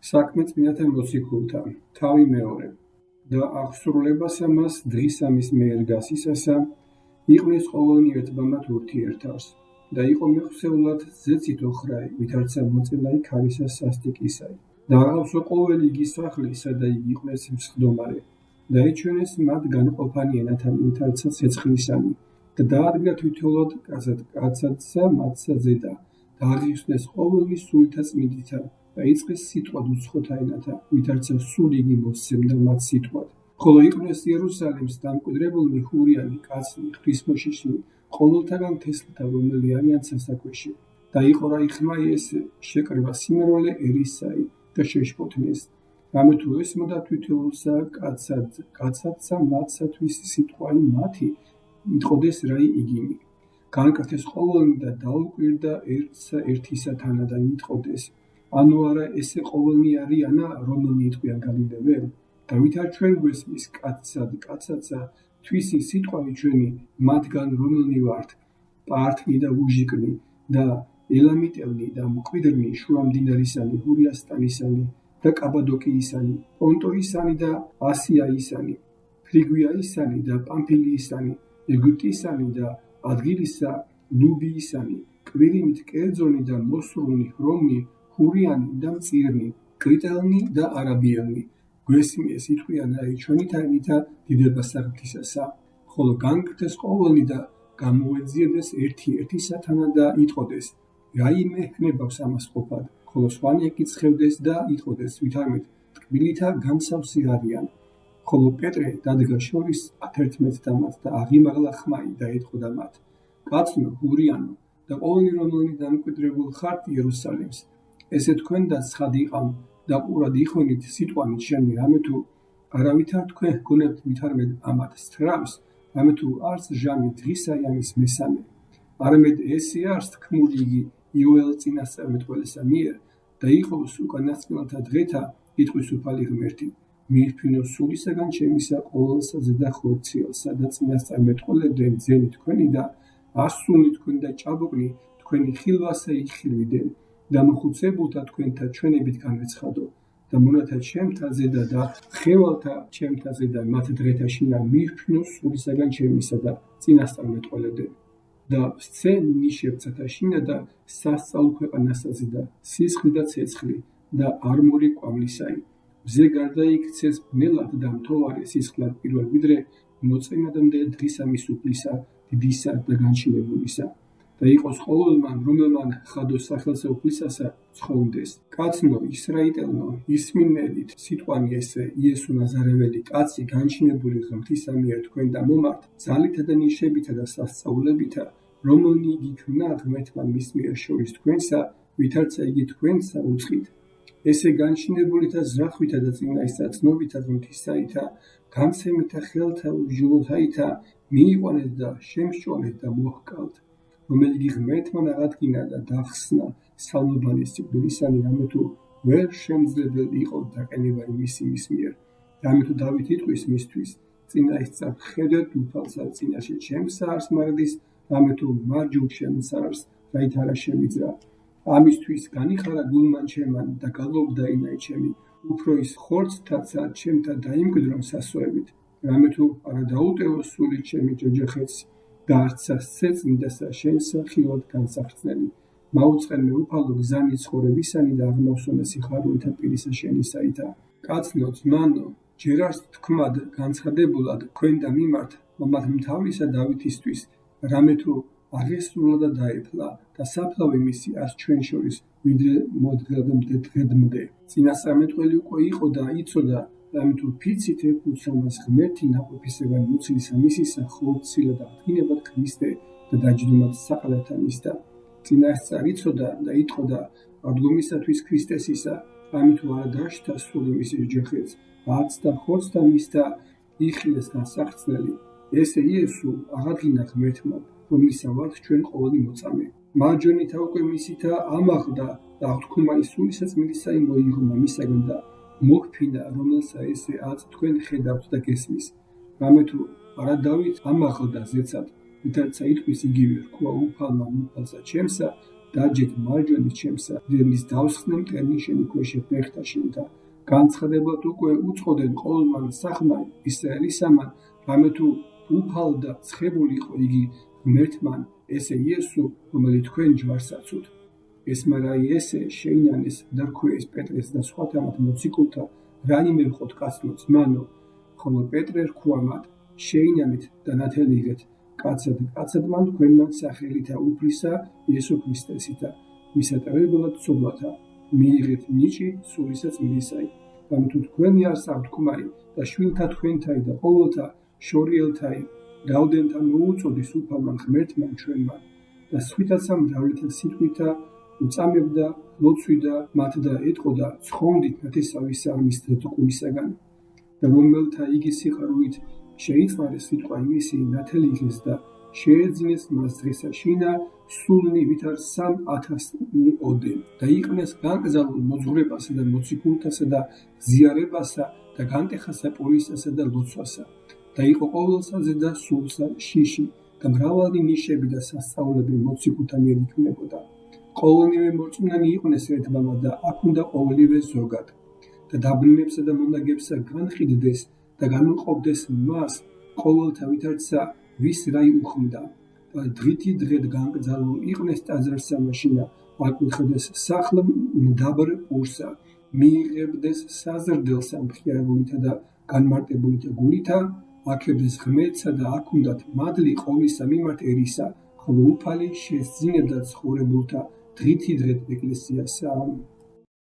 საქმე წმინდათა მოციქულთან, თავი მეორე და აღსრულებასა მას დღისა მის მიერ გასისასა, იყვნის ყოველნი ერთბამად ურთიერთავს და იყო მეხსეულად ზეცით ოხრაი, ვითარცა მოწელაი ქარისა სასტიკისაი და აღავსო ყოველი იგი სახლი, სადა იგი იყვნენ მსხდომარე და ეჩვენეს მათ განყოფანი ენათანი, ვითარცა ცეცხლისანი და დაადგა თვითოლად კაცადსა მათსა ზედა და აღიხსნეს ყოველნი სულითა წმინდითა და იწყეს სიტყვად უცხოთა ენათა, ვითარცა სულ იგი მოსცემდა მათ სიტყვად. ხოლო იყვნენ იერუსალიმს დამკვიდრებულნი ჰურიანი, კაცნი, ღვთისმოშიშნი, ყოველთაგან თესლითა, რომელი არიან სასაქვეში და იყო რა იხმაი ესე, შეკრება სიმრავლე ერისაი და შეშფოთნეს. რამე თუ ესმოდა თვითეულსა კაცადსა მათსათვის სიტყვაი მათი, იტყოდეს რაი იგინი. განკრთეს ყოველნი და დაუკვირდა ერთსა ერთისათანა და იტყოდეს, ანუ არა ესე ყოველნი არიანა, რომელნი იტყვიან გალილეველ? და ვითარ ჩვენ გვესმის კაცადსა თვისი სიტყვაი ჩვენი მათგან რომელნი ვართ, პართნი და უჟიკნი და ელამიტელნი და მკვიდრნი, შუამდინარისანი, ჰურიასტანისანი და კაბადოკიისანი, პონტოისანი და ასიაისანი, ფრიგვიაისანი და პამფილიისანი, ეგვიპტისანი და ადგილისა ლუბიისანი, კვირინით კერძონი და მოსრუნი, ჰრომნი, ჰურიანი და მწირნი, კრიტელნი და არაბიელნი, გვესმიეს იტყვიან რაი ჩვენი თაინითა დიდებას საღვთისასა, ხოლო განკრთეს ყოველნი და გამოეძიებდეს ერთი ერთისათანა და იტყოდეს, რაიმე ჰნებავს ამას ყოფად, ხოლო სხვანი ეკიცხებდეს და იტყოდეს, ვითარმეთ ტკბილითა განსავსი არიან. ხოლო პეტრე დადგა შორის 11 მათ და აღიმაღლა ხმაი და ეტყოდა მათ, კაცნო, ჰურიანო და ყოველნი რომელნი დამკვიდრებულ ხართ იერუსალიმს, ესე თქვენ და ცხადიყავ და ყურად იხვენით სიტყვანით შენი, რამე თუ არავითარ თქვენ ჰგონებთ ვითარმედ ამათ სწრაფს, რამე თუ არც ჟამი დღისა ამის მესამე. არამედ ესე არს თქმული იგი იოელ წინასწარმეტყველისა მიერ და იყოს უკანასკნელთა დღეთა იტყვის უფალი ღმერთი. მიირფინო სულისაგან ჩემისა ყოველსა ზედა ხორციელს, სადაც წინასწარმეტყველებდნენ ძენი თქვენი და ასწულნი თქვენ და ჭაბუკნი თქვენი ხილვასა იხილვიდნენ და მოხუცებულთა თქვენთა ჩვენებით განვეცხადო და მონათა ჩემთა ზედა და ხევალთა ჩემთა ზედა მათ დღეთა შინა მიირფინო სულისაგან ჩემისა და წინასწარმეტყველებდნენ და სცე ნიშებცათა შინა და სასწაულ ქვეყანასა ზედა სისხლი და ცეცხლი და არმორი კვამლისაი. მზე გარდაიქცეს ბნელად და მთოვარე სისხლად პირველ ვიდრე მოწინადამდე დღისა მის უფლისა, დიდისა და განჩინებულისა. და იყოს ყოველმან, რომელმან ხადოს სახელსა უფლისასა ცხოვრდეს. კაცნო, ისრაიტელნო, ისმინნედით სიტყვანი ესე, იესო ნაზარეველი, კაცი განჩინებული ღმრთისა მიერ თქვენ და მომართ, ძალითა და ნიშებითა და სასწაულებითა, რომელნი იგი ქმნა ღმერთმა მის მიერ შორის თქვენსა, ვითარცა იგი თქვენსა უწყით. ესე განჩინებულითა ზრახვითა და წინაისა ცნობითა ღმრთისაითა, განცემითა ხელთა უჯულოთაითა, მიიყვანეთ და შემსჭვალეთ და მოჰკალთ. რომელი იგი ღმერთმა აღადგინა და დახსნა სალმობანის სიკვდილისანი, რამე თუ ვერ შემძლებელ იყო დაყენება იმისი მის მიერ. რამე თუ დავით იტყვის მისთვის, წინაისწარ ხედეთ უფალსა წინაშე ჩემსა არს მარადის, რამე თუ მარჯულ ჩემს არს, რაით არა შემიძრა. ამისთვის განიხარა გულმან ჩემან და გალობდა ინაი ჩემი, უფრო ის ხორცთაცა ჩემთა დაიმკვიდრონ სასოებით, რამე თუ არა დაუტევო სული ჩემი ჯოჯოხეთს და არცა წმინდასა შენსა ხილად განსახრცნელი. მაუწყენმე უფალო გზანი ცხოვრებისანი და აღმავსონე სიხარულითა პირისა შენისაითა. კაცნო, ძმანო, ჯერ არს თქმად განცხადებულად თქვენ და მიმართ მომად მთავრისა დავითისთვის, რამე თუ აღესრულა და დაეფლა და საფლავი მისი არს ჩვენ შორის ვიდრე მოდგრადამდე დღედმდე. წინასწარმეტყველი უკვე იყო და იცოდა, რამე თუ ფიცით ეფუცამას ღმერთი ნაყოფისაგან მუცლისა მისისა ხორცილა და აღდგინებად ქრისტე და დაჯდომად საყდათა მისდა. წინასწარ იცოდა და იტყოდა აღდგომისათვის ქრისტესისა, რამე თუ არა დაშთა სული მისი ჯოჯოხეთს, არც და ხორცთა მისდა იხილეს განსახრცნელი. ესე იესო აღადგინა ღმერთმა, რომლისა ვართ ჩვენ ყოველი მოწამე. მარჯვენითა უკვე მისითა ამაღლდა და აღთქუმა ის სულისაწმინდისაი მოიღო მისაგან და მოჰფინა, რომელსა ესე ათ თქვენ ხედავთ და გესმის. რამე თუ არა დავით ამაღლდა ზეცად, ვითარცა იტყვის იგივე რქვა უფალმა უფალსა ჩემსა დაჯეთ მარჯვენით ჩემსა, დედნის დავსხნე მტერნი შენი ქვეშე ფეხთა შენთა. განცხადებლად უკვე უწყობდნენ ყოველმან სახმა ისრაელისამან, რამე თუ უფალ და ცხებული იყო იგი ღმერთმან, ესე იესო, რომელიც თქვენ ჯვარსაცუთ. ესმარაი ესე შეინანეს და რქვეს პეტრეს და სხვათა მათ მოციქულთა, რაიმე ვიყოთ კაცნო ძმანო, ხოლო პეტრე რქვა მათ, შეინანეთ და ნათელი იღეთ, კაცად მან თქვენმან სახელითა უფლისა იესო ქრისტესითა, ვისა ტევებულად ცოდვათა, მიიღეთ ნიჭი სულისა წმინდისაი, რამე თუ თქვენი არსავთ ქმარი და შვილთა თქვენთაი და ყოველთა შორიელთაი, რაოდენთა მოუწოდის უფალმან ღმერთმან ჩვენმან და სვითაცა მრავლეთა სიტყვითა უწამებდა, ლოცვიდა მათ და ეტყოდა ცხონდით ნათესავისა მის დატყუისაგან და რომელთა იგი სიყვარულით შეიწვარეს სიტყვა იმისი ნათელი იღეს და შეეძინეს მას დღესა შინა სულნი ვითარ 3,000 ოდე და იყნეს განგზავნილ მოძღვრებასა და მოციქულთასა და ზიარებასა და განტეხასა პოლისასა და ლოცვასა და იყო ყოველსაზე და სულსა შიში და მრავალი ნიშები და სასწაულები მოციქულთა მიერ იქმნებოდა. ყოველნივე მორწმუნენი იყვნენ ერთბამა და აქ უნდა ყოველივე ზოგად და დაბნელებსა და მონაგებსა განყიდდეს და განუყოფდეს მას ყოველთა ვითარცა ვის რაი უხმდა და დღითი დღედ განგზავნილ იყვნეს ტაძარსა მაშინა აკურთხდეს სახლ მდაბრ პურსა მიიღებდეს საზრდელსა მხიარულითა და განმარტებულითა გულითა აქებდეს ღმერთსა და აქ უნდათ მადლი ყოვლისა მიმართ ერისა ხოლო უფალი შესძინებდა ცხოვრებულთა დღითი დღედ ეკლესიასა.